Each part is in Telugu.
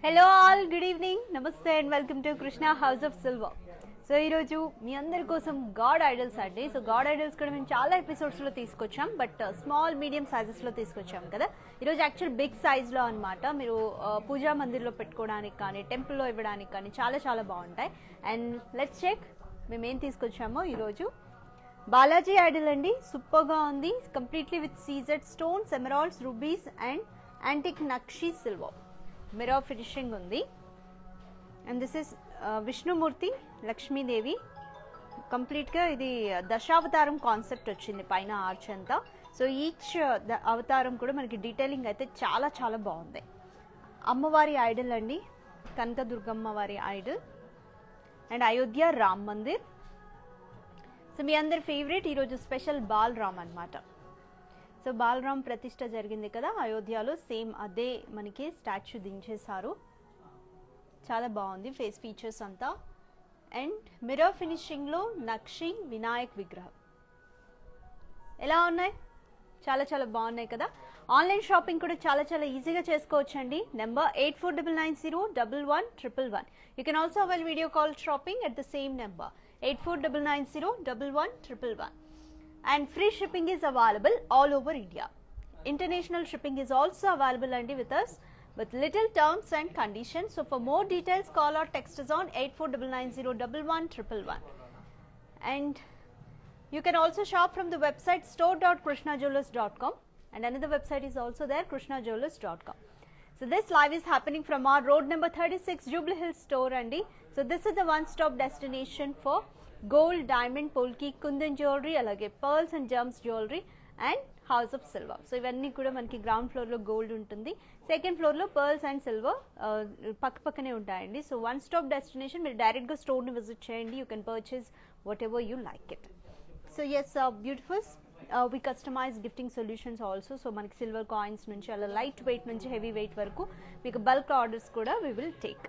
హలో ఆల్, గుడ్ ఈవినింగ్, నమస్తే and welcome to Krishna house of silver. So ఈరోజు మీ అందరి కోసం గాడ్ ఐడల్స్ అండి. సో గాడ్ ఐడల్స్ కూడా మేము చాలా ఎపిసోడ్స్లో తీసుకొచ్చాం, బట్ స్మాల్ మీడియం సైజెస్లో తీసుకొచ్చాం కదా. ఈరోజు యాక్చువల్ బిగ్ సైజ్లో అనమాట. మీరు పూజా మందిర్లో పెట్టుకోవడానికి కానీ టెంపుల్లో ఇవ్వడానికి కానీ చాలా చాలా బాగుంటాయి. అండ్ లెట్స్ చెక్ మేము ఏం తీసుకొచ్చామో. ఈరోజు బాలాజీ ఐడల్ అండి, సూపర్గా ఉంది. Completely with CZ stones, emeralds, rubies and antique నక్షి సిల్వర్ మిర్రర్ ఫినిషింగ్ ఉంది. And this is Vishnumurthy, Lakshmidevi. కంప్లీట్గా ఇది దశావతారం కాన్సెప్ట్ వచ్చింది పైన ఆర్చ్ అంతా. సో ఈచ్ అవతారం కూడా మనకి డీటెయిలింగ్ అయితే చాలా చాలా బాగుంది. అమ్మవారి ఐడల్ అండి, కనకదుర్గమ్మ వారి idol. And Ayodhya Ram Mandir. So మీ అందరి ఫేవరెట్ ఈరోజు స్పెషల్ బాలరామ్ అనమాట. సో బాలరామ్ ప్రతిష్ట జరిగింది కదా అయోధ్యలో, సేమ్ అదే మనకి స్టాచ్యూ దించేశారు. చాలా బాగుంది ఫేస్ ఫీచర్స్ అంతా. అండ్ మిర్రర్ ఫినిషింగ్లో నక్షి వినాయక్ విగ్రహం. ఎలా ఉన్నాయి? చాలా చాలా బాగున్నాయి కదా. ఆన్లైన్ షాపింగ్ కూడా చాలా చాలా ఈజీగా చేసుకోవచ్చండి. Number 8499011111. You can also avail video call shopping at the same number 8499011111. And free shipping is available all over India. International shipping is also available with us with little terms and conditions. So for more details, call or text us on 8499011111. And you can also shop from the website store.krishnajewellers.com, and another website is also there, krishnajewellers.com. So this live is happening from our road number 36 Jubilee Hills store andi. So this is the one stop destination for gold, diamond, polki, kundan jewelry, alage pearls and gems jewelry and house of silver. So ivanni kuda manaki ground floor lo gold untundi, second floor lo pearls and silver pakkane untayandi. So one stop destination, meer direct ga store ni visit cheyandi. You can purchase whatever you like it. So yes, beautiful. We customize gifting solutions also. So manaki silver coins nunchi ala light weight nunchi heavy weight varaku meeku bulk orders kuda we will take.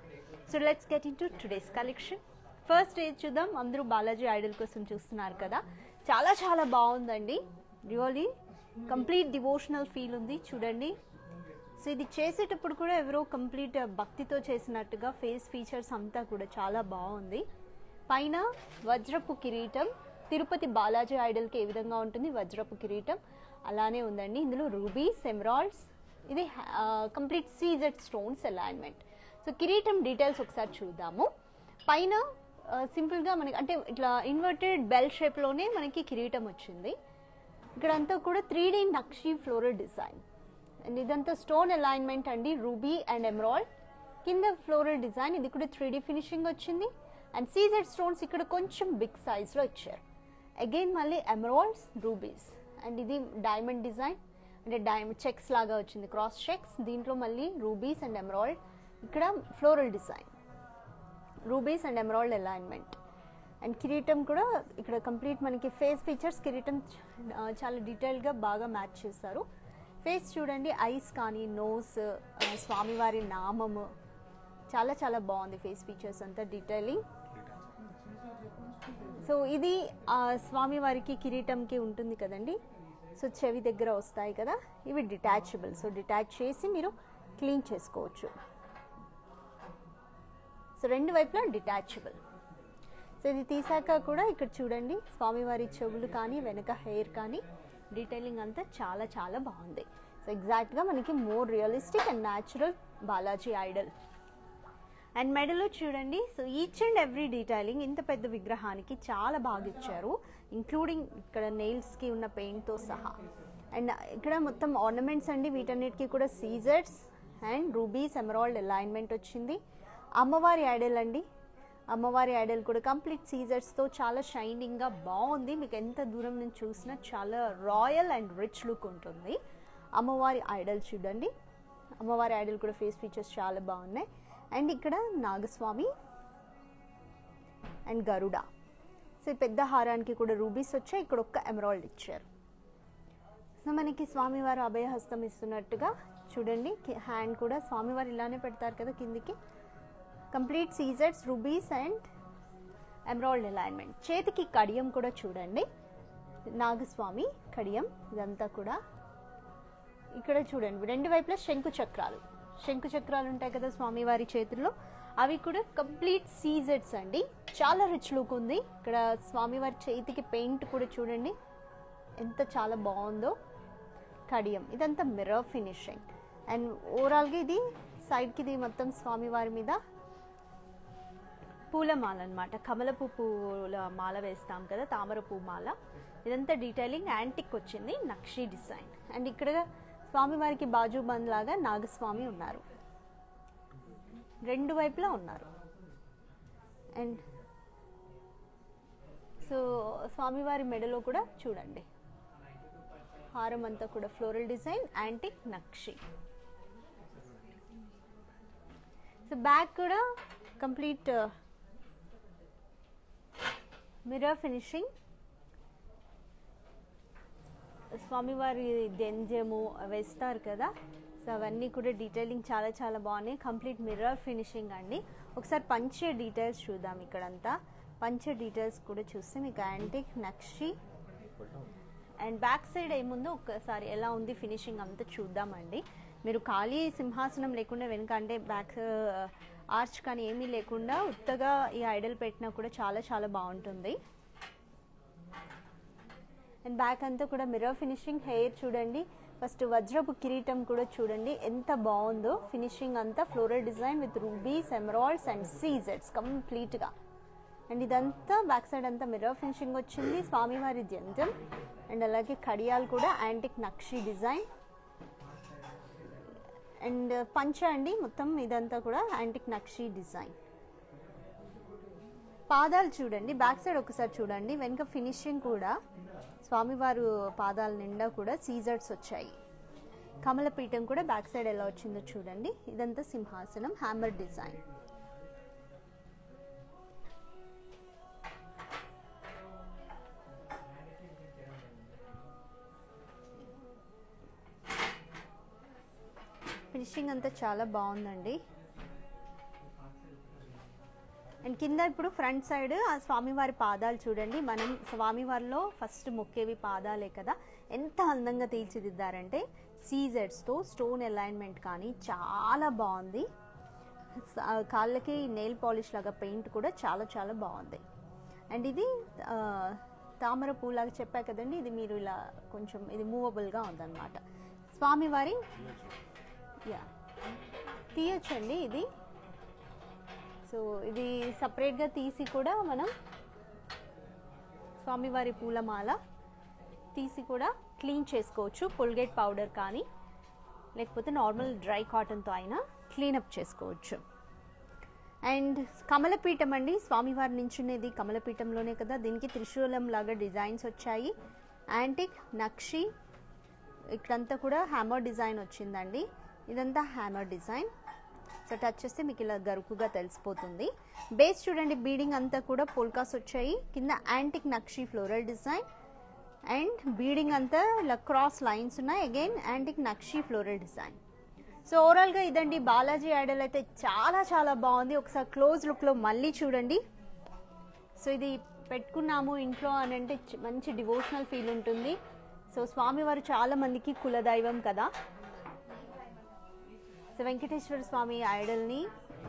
So let's get into today's collection. First ఏది చూద్దాం. అందరూ బాలాజీ ఐడల్ కోసం చూస్తున్నారు కదా, చాలా చాలా బాగుందండి. రియల్లీ కంప్లీట్ డివోషనల్ ఫీల్ ఉంది చూడండి. సో ఇది చేసేటప్పుడు కూడా ఎవరో కంప్లీట్ భక్తితో చేసినట్టుగా ఫేస్ ఫీచర్స్ అంతా కూడా చాలా బాగుంది. పైన వజ్రపు కిరీటం, తిరుపతి బాలాజీ ఐడల్కి ఏ విధంగా ఉంటుంది వజ్రపు కిరీటం అలానే ఉందండి. ఇందులో రూబీస్, ఎమరాల్డ్స్, ఇది complete CZ stones alignment. So కిరీటం డీటెయిల్స్ ఒకసారి చూద్దాము. పైన సింపుల్గా మనకి అంటే ఇట్లా ఇన్వర్టెడ్ బెల్ షేప్లోనే మనకి కిరీటం వచ్చింది. ఇక్కడంతా కూడా 3D nakshi floral design. And ఇదంతా స్టోన్ అలైన్మెంట్ అండి, రూబీ అండ్ ఎమరాల్డ్. కింద ఫ్లోరల్ డిజైన్, ఇది కూడా 3D ఫినిషింగ్ వచ్చింది. అండ్ సీజెడ్ స్టోన్స్ ఇక్కడ కొంచెం బిగ్ సైజ్లో ఇచ్చారు. అగైన్ మళ్ళీ ఎమరాల్డ్స్, రూబీస్. అండ్ ఇది డైమండ్ డిజైన్, అంటే డైమండ్ చెక్స్ లాగా వచ్చింది, క్రాస్ చెక్స్. దీంట్లో మళ్ళీ రూబీస్ అండ్ ఎమరాల్డ్. ఇక్కడ floral design, rubies and emerald alignment. And కిరీటం కూడా ఇక్కడ కంప్లీట్ మనకి ఫేస్ ఫీచర్స్ కిరీటం చాలా డీటెయిల్గా బాగా మ్యాచ్ చేశారు. ఫేస్ చూడండి, ఐస్ కానీ నోస్, స్వామివారి నామము చాలా చాలా బాగుంది. ఫేస్ ఫీచర్స్ అంతా డీటెయిలింగ్. సో ఇది స్వామివారికి కిరీటంకి ఉంటుంది కదండి. సో చెవి దగ్గర వస్తాయి కదా, ఇవి డిటాచబుల్. సో డిటాచ్ చేసి మీరు క్లీన్ చేసుకోవచ్చు. సో రెండు వైపులా డిటాచబుల్. సో ఇది తీసాక కూడా ఇక్కడ చూడండి స్వామివారి చెవులు కానీ వెనక హెయిర్ కానీ డీటెయిలింగ్ అంతా చాలా చాలా బాగుంది. సో ఎగ్జాక్ట్గా మనకి more realistic and natural Balaji Idol. And మెడలో చూడండి, so each and every detailing ఇంత పెద్ద విగ్రహానికి చాలా బాగా ఇచ్చారు, ఇంక్లూడింగ్ ఇక్కడ నెయిల్స్కి ఉన్న పెయింట్తో సహా. అండ్ ఇక్కడ మొత్తం ఆర్నమెంట్స్ అండి, వీటన్నిటికీ కూడా సీజర్స్ అండ్ రూబీస్, ఎమరాల్డ్ అలైన్మెంట్ వచ్చింది. అమ్మవారి ఐడల్ అండి, అమ్మవారి ఐడల్ కూడా కంప్లీట్ సీజర్స్తో చాలా షైనింగ్గా బాగుంది. మీకు ఎంత దూరం నుంచి చూసినా చాలా రాయల్ అండ్ రిచ్ లుక్ ఉంటుంది. అమ్మవారి ఐడల్ చూడండి, అమ్మవారి ఐడల్ కూడా ఫేస్ ఫీచర్స్ చాలా బాగున్నాయి. అండ్ ఇక్కడ నాగస్వామి అండ్ గరుడ. సో పెద్ద హారానికి కూడా రూబీస్ వచ్చాయి, ఇక్కడ ఒక్క ఎమరాల్డ్ ఇచ్చారు. సో మనకి స్వామివారు అభయహస్తం ఇస్తున్నట్టుగా చూడండి. హ్యాండ్ కూడా స్వామివారు ఇలానే పెడతారు కదా కిందికి. కంప్లీట్ సీజెడ్స్, రూబీస్ అండ్ ఎమరాల్డ్ అలైన్మెంట్. చేతికి కడియం కూడా చూడండి, నాగస్వామి కడియం. ఇదంతా కూడా ఇక్కడ చూడండి రెండు వైపులా శంకు చక్రాలు. శంకు చక్రాలు ఉంటాయి కదా స్వామివారి చేతుల్లో, అవి కూడా కంప్లీట్ సీజెడ్స్ అండి. చాలా రిచ్ లుక్ ఉంది. ఇక్కడ స్వామివారి చేతికి పెయింట్ కూడా చూడండి ఎంత చాలా బాగుందో. కడియం ఇదంతా మిర్రర్ ఫినిషింగ్. అండ్ ఓవరాల్గా ఇది సైడ్కి ఇది మొత్తం స్వామివారి మీద పూలమాల అనమాట. కమలపు పూల మాల వేస్తాం కదా, తామర పువ్వు మాల. ఇదంతా డీటెయిలింగ్ యాంటిక్ వచ్చింది, నక్షి డిజైన్. అండ్ ఇక్కడ స్వామివారికి బాజు బంద్ లాగా నాగస్వామి ఉన్నారు, రెండు వైపులా ఉన్నారు. అండ్ సో స్వామివారి మెడలో కూడా చూడండి హారం అంతా కూడా ఫ్లోరల్ డిజైన్, యాంటిక్ నక్షి. సో బ్యాక్ కూడా కంప్లీట్ మిర్రర్ ఫినిషింగ్. స్వామివారి దెంజము వేస్తారు కదా, సో అవన్నీ కూడా డీటెయిలింగ్ చాలా చాలా బాగున్నాయి. కంప్లీట్ మిర్రర్ ఫినిషింగ్ అండి. ఒకసారి పంచే డీటెయిల్స్ చూద్దాం. ఇక్కడంతా పంచే డీటెయిల్స్ కూడా చూస్తే మీకు antique nakshi. And back side ఏముందో ఒక్కసారి ఎలా ఉంది ఫినిషింగ్ అంతా చూద్దామండి. మీరు ఖాళీ సింహాసనం లేకుండా వెనుక అంటే బ్యాక్ ఆర్చ్ కానీ ఏమీ లేకుండా ఉత్తగా ఈ ఐడల్ పెట్టినా కూడా చాలా చాలా బాగుంటుంది. అండ్ బ్యాక్ అంతా కూడా మిర్రర్ ఫినిషింగ్. హెయిర్ చూడండి, ఫస్ట్ వజ్రపు కిరీటం కూడా చూడండి ఎంత బాగుందో. ఫినిషింగ్ అంతా floral design with rubies, emeralds and సీజెడ్స్ కంప్లీట్గా. అండ్ ఇదంతా బ్యాక్ సైడ్ అంతా మిర్రర్ ఫినిషింగ్ వచ్చింది. స్వామివారి జంజం అండ్ అలాగే కడియాలు కూడా యాంటిక్ నక్షి డిజైన్. అండ్ పంచ అండి మొత్తం ఇదంతా కూడా యాంటిక్ నక్షి డిజైన్. పాదాలు చూడండి, బ్యాక్ సైడ్ ఒకసారి చూడండి. వెనుక ఫినిషింగ్ కూడా స్వామివారు పాదాల నిండా కూడా సీజర్స్ వచ్చాయి. కమలపీఠం కూడా బ్యాక్ సైడ్ ఎలా వచ్చిందో చూడండి. ఇదంతా సింహాసనం హ్యామర్ డిజైన్. ఫినిషింగ్ అంతా చాలా బాగుందండి. అండ్ కింద ఇప్పుడు ఫ్రంట్ సైడ్ ఆ స్వామివారి పాదాలు చూడండి. మనం స్వామివారిలో ఫస్ట్ మొక్కేవి పాదాలే కదా, ఎంత అందంగా తీర్చిదిద్దారంటే సీజెడ్స్తో స్టోన్ అలైన్మెంట్ కానీ చాలా బాగుంది. కాళ్ళకి నెయిల్ పాలిష్ లాగా పెయింట్ కూడా చాలా చాలా బాగుంది. అండ్ ఇది తామర పూలాగా చెప్పా కదండి, ఇది మీరు ఇలా కొంచెం ఇది మూవబుల్గా ఉందన్నమాట. స్వామివారి తీయొచ్చండి ఇది. సో ఇది సపరేట్గా తీసి కూడా మనం స్వామివారి పూలమాల తీసి కూడా క్లీన్ చేసుకోవచ్చు. కోల్గేట్ పౌడర్ కానీ లేకపోతే నార్మల్ డ్రై కాటన్తో అయినా క్లీనప్ చేసుకోవచ్చు. అండ్ కమలపీఠం అండి, స్వామివారి నించునేది కమలపీఠంలోనే కదా, దీనికి త్రిశూలం లాగా డిజైన్స్ వచ్చాయి. యాంటిక్ నక్షి, ఇక్కడంతా కూడా హ్యామర్ డిజైన్ వచ్చిందండి. ఇదంతా హ్యామర్ డిజైన్. సో టచ్ చేస్తే మీకు ఇలా గరుకుగా తెలిసిపోతుంది. బేస్ చూడండి, బీడింగ్ అంతా కూడా పోల్కాస్ వచ్చాయి. కింద antique nakshi floral design and beading అంతా ఇలా క్రాస్ లైన్స్ ఉన్నాయి. అగైన్ యాంటిక్ నక్షి ఫ్లోరల్ డిజైన్. సో ఓవరాల్గా ఇదండి బాలాజీ ఐడల్ అయితే చాలా చాలా బాగుంది. ఒకసారి క్లోజ్ లుక్లో మళ్ళీ చూడండి. సో ఇది పెట్టుకున్నాము ఇంట్లో అని అంటే మంచి డివోషనల్ ఫీల్ ఉంటుంది. సో స్వామివారు చాలా మందికి కులదైవం కదా. సో వెంకటేశ్వర స్వామి ఐడల్ని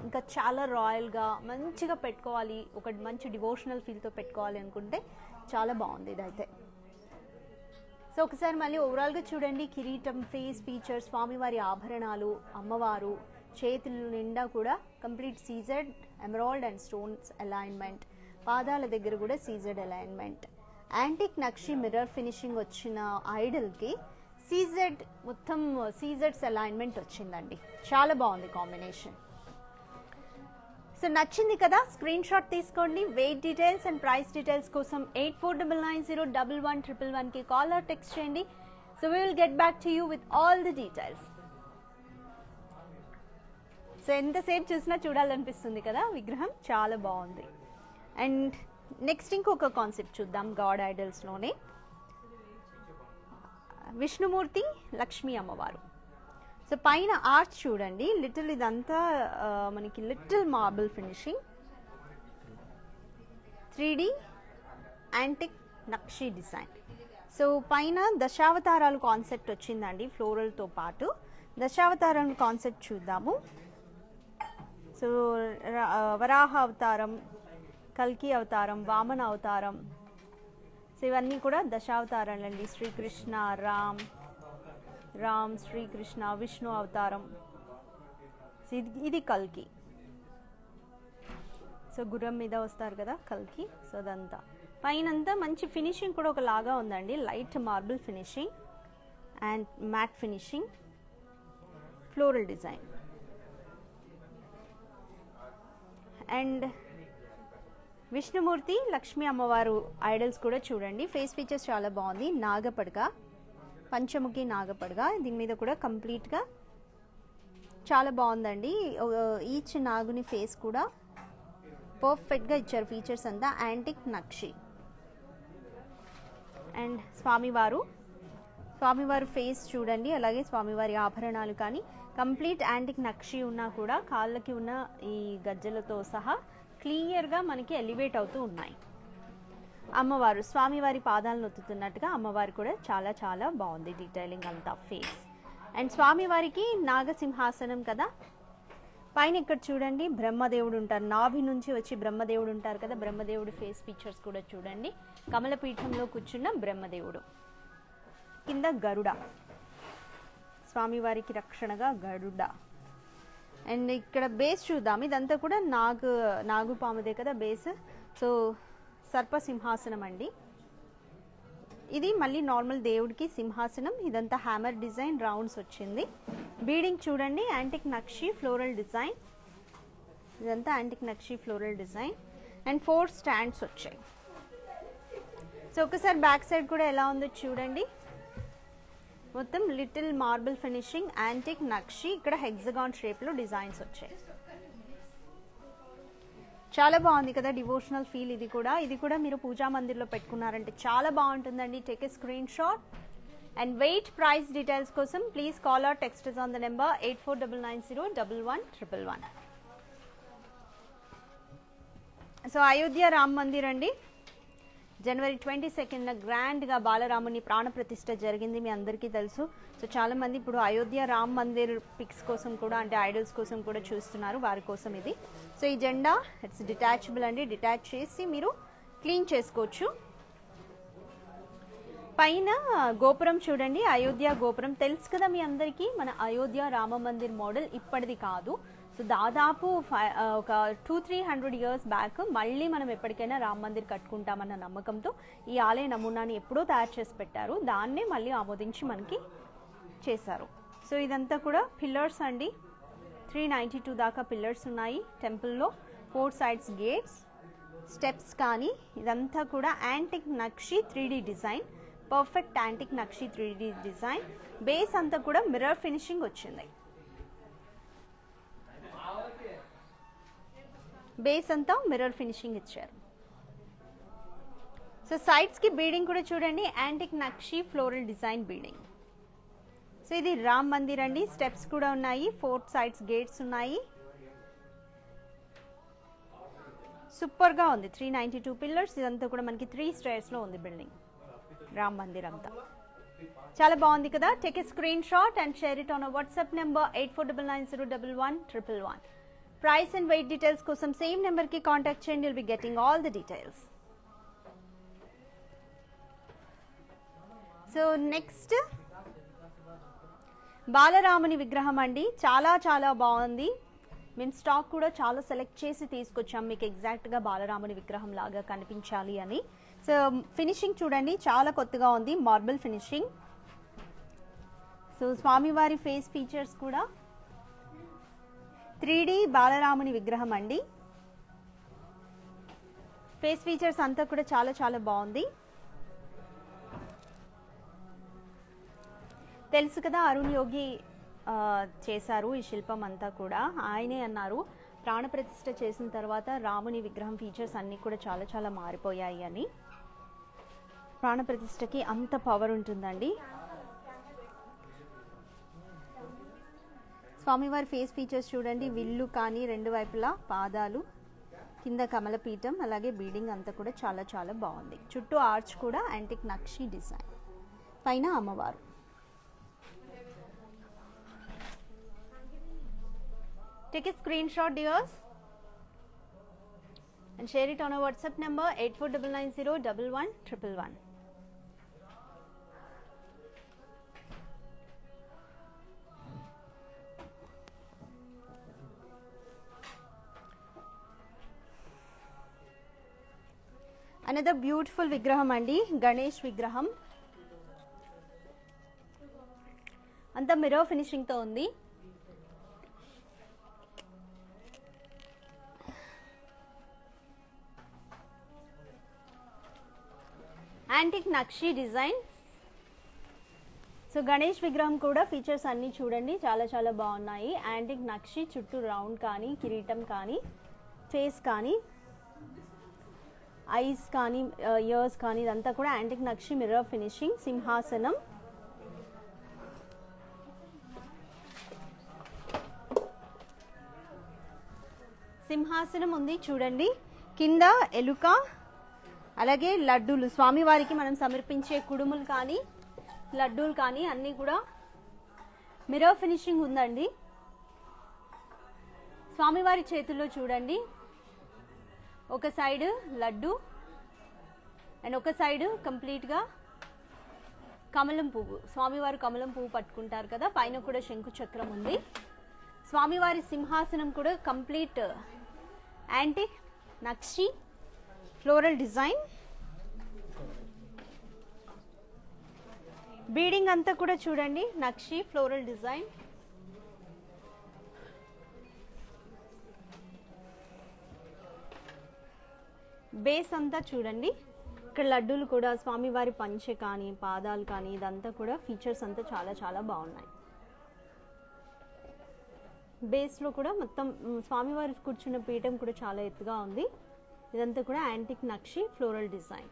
ఇంకా చాలా రాయల్గా మంచిగా పెట్టుకోవాలి, ఒక మంచి డివోషనల్ ఫీల్తో పెట్టుకోవాలి అనుకుంటే చాలా బాగుంది ఇదైతే. సో ఒకసారి మళ్ళీ ఓవరాల్గా చూడండి. కిరీటం, ఫేస్ ఫీచర్స్, స్వామివారి ఆభరణాలు, అమ్మవారు చేతుల నిండా కూడా complete CZ emerald and stones alignment, పాదాల దగ్గర కూడా సీజెడ్ అలైన్మెంట్, యాంటిక్ నక్షి మిర్రర్ ఫినిషింగ్ వచ్చిన ఐడల్కి సీజెడ్ మొత్తం సీజెడ్స్ అలైన్మెంట్ వచ్చిందండి. చాలా బాగుంది కాంబినేషన్. సో నచ్చింది కదా, స్క్రీన్ షాట్ తీసుకోండి. Weight details and price details కోసం 8499011111కి కాల్ ఆర్ టెక్స్ట్ చేయండి. So we will get back to you with all the details. So ఎంతసేపు చూసినా చూడాలనిపిస్తుంది కదా విగ్రహం, చాలా బాగుంది. అండ్ నెక్స్ట్ ఇంకొక కాన్సెప్ట్ చూద్దాం. గాడ్ ఐడల్స్లోనే విష్ణుమూర్తి, లక్ష్మీ అమ్మవారు. సో పైన ఆర్చ్ చూడండి, లిటిల్ ఇదంతా మనకి little marble finishing, 3D antique నక్షి డిజైన్. సో పైన దశావతారాలు కాన్సెప్ట్ వచ్చిందండి ఫ్లోరల్తో పాటు. దశావతారం కాన్సెప్ట్ చూద్దాము. సో వరాహ అవతారం, కల్కి అవతారం, వామన అవతారం, సో ఇవన్నీ కూడా దశావతారాలండి. శ్రీకృష్ణ, రామ్, శ్రీకృష్ణ, విష్ణు అవతారం. సో ఇది కల్కి. సో గుర్రం మీద వస్తారు కదా కల్కి. సో అదంతా పైనంతా మంచి ఫినిషింగ్ కూడా ఒకలాగా ఉందండి. Light marble finishing and matte finishing, floral design. And Vishnumurthy, Lakshmi అమ్మవారు ఐడల్స్ కూడా చూడండి. ఫేస్ ఫీచర్స్ చాలా బాగుంది. నాగపడగ, పంచముఖి నాగపడగ. దీని మీద కూడా కంప్లీట్గా చాలా బాగుందండి. ఈచ్ నాగుని ఫేస్ కూడా పర్ఫెక్ట్గా ఇచ్చారు. ఫీచర్స్ అంతా యాంటిక్ నక్షి. అండ్ స్వామివారు ఫేస్ చూడండి. అలాగే స్వామివారి ఆభరణాలు కానీ కంప్లీట్ యాంటిక్ నక్షి ఉన్నా కూడా కాళ్ళకి ఉన్న ఈ గజ్జలతో సహా క్లియర్గా మనకి ఎలివేట్ అవుతూ ఉన్నాయి. అమ్మవారు స్వామివారి పాదాలను ఒత్తుతున్నట్టుగా అమ్మవారు కూడా చాలా చాలా బాగుంది డీటెయిలింగ్ అంతా ఫేస్. అండ్ స్వామివారికి నాగసింహాసనం కదా. పైన ఇక్కడ చూడండి బ్రహ్మదేవుడు ఉంటారు. నాభి నుంచి వచ్చి బ్రహ్మదేవుడు ఉంటారు కదా. బ్రహ్మదేవుడు ఫేస్ ఫీచర్స్ కూడా చూడండి. కమలపీఠంలో కూర్చున్న బ్రహ్మదేవుడు. కింద గరుడ, స్వామివారికి రక్షణగా గరుడ. అండ్ ఇక్కడ బేస్ చూద్దాం. ఇదంతా కూడా నాగుపాముదే కదా బేస్. సో సర్పసింహాసనం అండి. ఇది మళ్ళీ నార్మల్ దేవుడికి సింహాసనం. ఇదంతా హ్యామర్ డిజైన్, రౌండ్స్ వచ్చింది. బీడింగ్ చూడండి, యాంటిక్ నక్షి ఫ్లోరల్ డిజైన్. ఇదంతా antique nakshi floral design. And 4 stands వచ్చాయి. సో ఒకసారి బ్యాక్ సైడ్ కూడా ఎలా ఉందో చూడండి. మొత్తం లిటిల్ మార్బుల్ ఫినిషింగ్, యాంటిక్ నక్షి. ఇక్కడ హెక్సగాన్ షేప్లో డిజైన్స్ వచ్చాయి. చాలా బాగుంది కదా డివోషనల్ ఫీల్. ఇది కూడా మీరు పూజా మందిర్లో పెట్టుకున్నారంటే చాలా బాగుంటుందండి. Take a screen shot. And weight, price details కోసం please call or text on the number 8499011111. So Ayodhya Ram Mandir అండి. జనవరి 22న గ్రాండ్గా బాలరాముని ప్రాణప్రతిష్ఠ జరిగింది. మీ అందరికీ తెలుసు. సో చాలా మంది ఇప్పుడు అయోధ్య రామ్ మందిర్ పిక్స్ కోసం కూడా, అంటే ఐడల్స్ కోసం కూడా చూస్తున్నారు. వారి కోసం ఇది. సో ఈ జెండా ఇట్స్ డిటాచబుల్ అండి. డిటాచ్ చేసి మీరు క్లీన్ చేసుకోవచ్చు. పైన గోపురం చూడండి, అయోధ్య గోపురం తెలుసు కదా మీ అందరికీ. మన అయోధ్య రామ మందిర్ మోడల్ ఇప్పటిది కాదు. సో దాదాపు ఒక 200-300 ఇయర్స్ బ్యాక్ మళ్ళీ మనం ఎప్పటికైనా రామ మందిర్ కట్టుకుంటామన్న నమ్మకంతో ఈ ఆలయ నమూనాని ఎప్పుడో తయారు చేసి పెట్టారు. దాన్నే మళ్ళీ ఆమోదించి మనకి చేశారు. సో ఇదంతా కూడా పిల్లర్స్ అండి. 392 దాకా పిల్లర్స్ ఉన్నాయి టెంపుల్లో. 4 sides గేట్స్, స్టెప్స్ కానీ ఇదంతా కూడా యాంటిక్ నక్షి 3D డిజైన్. పర్ఫెక్ట్ యాంటిక్ నక్షి 3D డిజైన్. బేస్ అంతా కూడా మిర్రర్ ఫినిషింగ్ వచ్చింది. బేస్ అంతా మిర్రర్ ఫినిషింగ్ ఇచ్చారు. సో సైడ్స్ కి బీడింగ్ కూడా చూడండి, యాంటిక్ నక్షి ఫ్లోరల్ డిజైన్ బీడింగ్. సో ఇది రామ్ మందిర్ అండి. స్టెప్స్ కూడా ఉన్నాయి. 4 sides గేట్స్ ఉన్నాయి. సూపర్ గా ఉంది. 392 పిల్లర్స్. ఇదంతా కూడా మనకి 3 stairs లో ఉంది బిల్డింగ్. రామ్ మందిర్ అంతా చాలా బాగుంది కదా. Take a screen shot and share it on WhatsApp number 8499011111. Price and weight details కోసం సేమ్ నెంబర్ కి కాంటాక్ట్ చేయండి. Will be getting all the details. So next బాలరాముని విగ్రహం అండి. చాలా చాలా బాగుంది. మేము స్టాక్ కూడా చాలా సెలెక్ట్ చేసి తీసుకొచ్చాం మీకు ఎగ్జాక్ట్గా బాలరాముని విగ్రహం లాగా కనిపించాలి అని. సో ఫినిషింగ్ చూడండి, చాలా కొత్తగా ఉంది. Marble finishing. సో స్వామివారి ఫేస్ ఫీచర్స్ కూడా 3D బాలరాముని విగ్రహం అండి. ఫేస్ ఫీచర్స్ అంతా కూడా చాలా చాలా బాగుంది. తెలుసు కదా అరుణ్ యోగి చేశారు ఈ శిల్పం అంతా కూడా. ఆయనే అన్నారు ప్రాణప్రతిష్ఠ చేసిన తర్వాత రాముని విగ్రహం ఫీచర్స్ అన్నీ కూడా చాలా చాలా మారిపోయాయి అని. ప్రాణప్రతిష్ఠకి అంత పవర్ ఉంటుందండి. స్వామివారి ఫేస్ ఫీచర్స్ చూడండి. విల్లు కానీ 2 వైపులా పాదాలు, కింద కమలపీఠం, అలాగే బీడింగ్ అంతా కూడా చాలా చాలా బాగుంది. చుట్టూ ఆర్చ్ కూడా యాంటిక్ నక్షి డిజైన్. పైన అమ్మవారు. Take a screenshot, dears, and share it on our WhatsApp number 8499011111. Another beautiful vigraham andi, Ganesh vigraham. Anta mirror finishing tho undi. Antique Nakshi design. So Ganesh vigraham kuda features anni chudandi చాలా బాగున్నాయి. Antique Nakshi చుట్టూ రౌండ్ కానీ కిరీటం కానీ ఫేస్ కానీ ఐస్ కానీ ఇయర్స్ కానీ ఇదంతా కూడా యాంటిక్ నక్షి మిర్రర్ ఫినిషింగ్. సింహాసనం, సింహాసనం ఉంది చూడండి. కింద ఎలుక, అలాగే లడ్డూలు, స్వామివారికి మనం సమర్పించే కుడుములు కానీ లడ్డూలు కానీ అన్నీ కూడా మిర్రర్ ఫినిషింగ్ ఉందండి. స్వామివారి చేతుల్లో చూడండి, ఒక సైడ్ లడ్డు అండ్ ఒక సైడ్ కంప్లీట్గా కమలం పువ్వు. స్వామివారు కమలం పువ్వు పట్టుకుంటారు కదా, పైన కూడా శంకు చక్రం ఉంది. స్వామివారి సింహాసనం కూడా కంప్లీట్ యాంటిక్ నక్షి ఫ్లోరల్ డిజైన్. బీడింగ్ అంతా కూడా చూడండి నక్షి ఫ్లోరల్ డిజైన్. బేస్ అంతా చూడండి, ఇక్కడ లడ్డూలు కూడా స్వామివారి పంచె కానీ పాదాలు కానీ ఇదంతా కూడా ఫీచర్స్ అంతా చాలా బాగున్నాయి. బేస్లో కూడా మొత్తం స్వామివారి కూర్చున్న పీఠం కూడా చాలా ఎత్తుగా ఉంది. ఇదంతా కూడా antique nakshi floral design.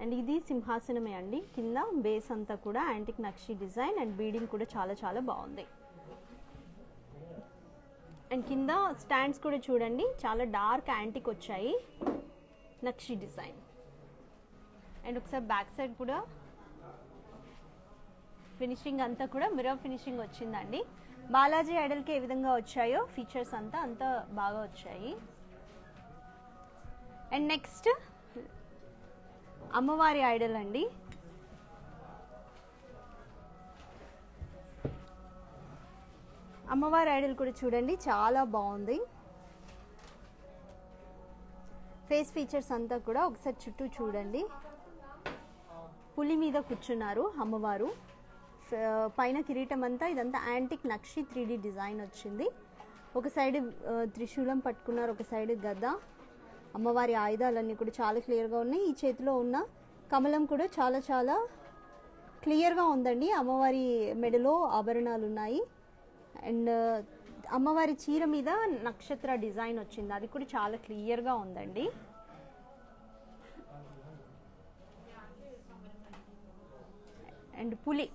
And ఇది సింహాసనమే అండి. కింద బేస్ అంతా కూడా యాంటిక్ నక్షి డిజైన్ అండ్ బీడింగ్ కూడా చాలా బాగుంది. అండ్ కింద స్టాండ్స్ కూడా చూడండి, చాలా డార్క్ యాంటిక్ వచ్చాయి నక్షి డిజైన్. అండ్ ఒకసారి బ్యాక్ సైడ్ కూడా ఫినిషింగ్ అంతా కూడా మిర్రర్ ఫినిషింగ్ వచ్చిందండి. బాలాజీ ఐడల్కి ఏ విధంగా వచ్చాయో ఫీచర్స్ అంతా బాగా వచ్చాయి. అండ్ నెక్స్ట్ అమ్మవారి ఐడల్ అండి. అమ్మవారి ఐడల్ కూడా చూడండి చాలా బాగుంది. ఫేస్ ఫీచర్స్ అంతా కూడా ఒకసారి చుట్టూ చూడండి. పులి మీద కూర్చున్నారు అమ్మవారు, పైన కిరీటం అంతా ఇదంతా యాంటిక్ నక్షి 3D డిజైన్ వచ్చింది. ఒక సైడ్ త్రిశూలం పట్టుకున్నారు, ఒక సైడ్ గద. అమ్మవారి ఆయుధాలన్నీ కూడా చాలా క్లియర్గా ఉన్నాయి. ఈ చేతిలో ఉన్న కమలం కూడా చాలా క్లియర్గా ఉందండి. అమ్మవారి మెడలో ఆభరణాలు ఉన్నాయి. అండ్ అమ్మవారి చీర మీద నక్షత్ర డిజైన్ వచ్చింది, అది కూడా చాలా క్లియర్గా ఉందండి. అండ్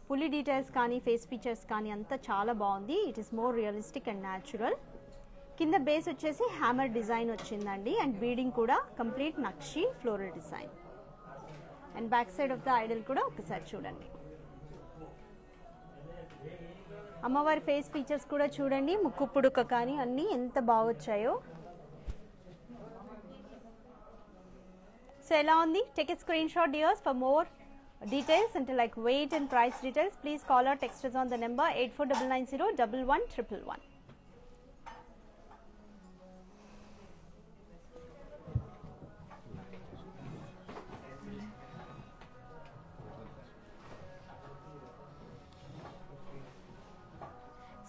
పులి డీటెయిల్స్ కానీ ఫేస్ ఫీచర్స్ కానీ అంతా చాలా బాగుంది. It is more realistic and natural. కింద బేస్ వచ్చేసి హ్యామర్ డిజైన్ వచ్చిందండి. అండ్ బీడింగ్ కూడా complete nakshi floral design. And back side of the Idol కూడా ఒకసారి చూడండి. అమ్మవారి ఫేస్ ఫీచర్స్ కూడా చూడండి, ముక్కు పుడుక కానీ అన్నీ ఎంత బాగా వచ్చాయో. సో ఎలా ఉంది? Take a screenshot dears. For more details and like weight and price details, please call or text us on the number 8499011111.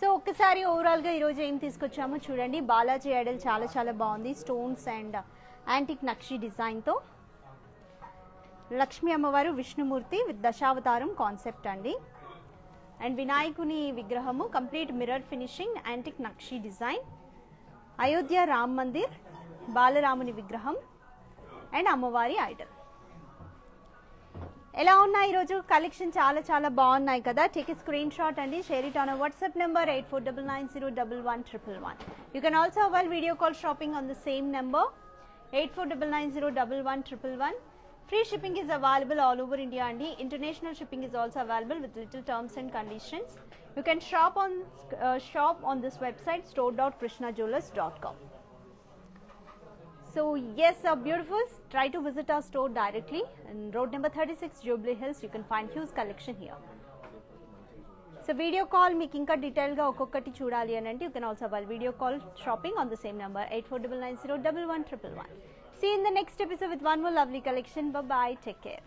So ఒక్కసారి ఓవరాల్గా ఈరోజు ఏం తీసుకొచ్చామో చూడండి. బాలాజీ ఐడల్ చాలా బాగుంది, స్టోన్స్ అండ్ యాంటిక్ నక్షి డిజైన్తో. లక్ష్మీ అమ్మవారు విష్ణుమూర్తి విత్ దశావతారం కాన్సెప్ట్ అండి. అండ్ వినాయకుని విగ్రహము కంప్లీట్ మిర్రర్ ఫినిషింగ్ యాంటిక్ నక్షి డిజైన్. అయోధ్య రామ్ మందిర్ బాలరాముని విగ్రహం అండ్ అమ్మవారి ఐడల్. ఎలా ఉన్నాయి ఈరోజు కలెక్షన్? చాలా బాగున్నాయి కదా. టేక్ ఎ స్క్రీన్ షాట్ అండి, share it on our WhatsApp number 8499011111. You can also avail video call shopping on the same number 8499011111. Free shipping is available all over India and international shipping is also available with little terms and conditions. You can shop on this website store.krishnajewellers.com. So yes, beautiful. Try to visit our store directly in road number 36, Jubilee Hills. You can find huge collection here. So video call meeku inka detail ga okokkati chudali anante, you can also avail video call shopping on the same number 8499011111. See you in the next episode with one more lovely collection. Bye bye. Take care.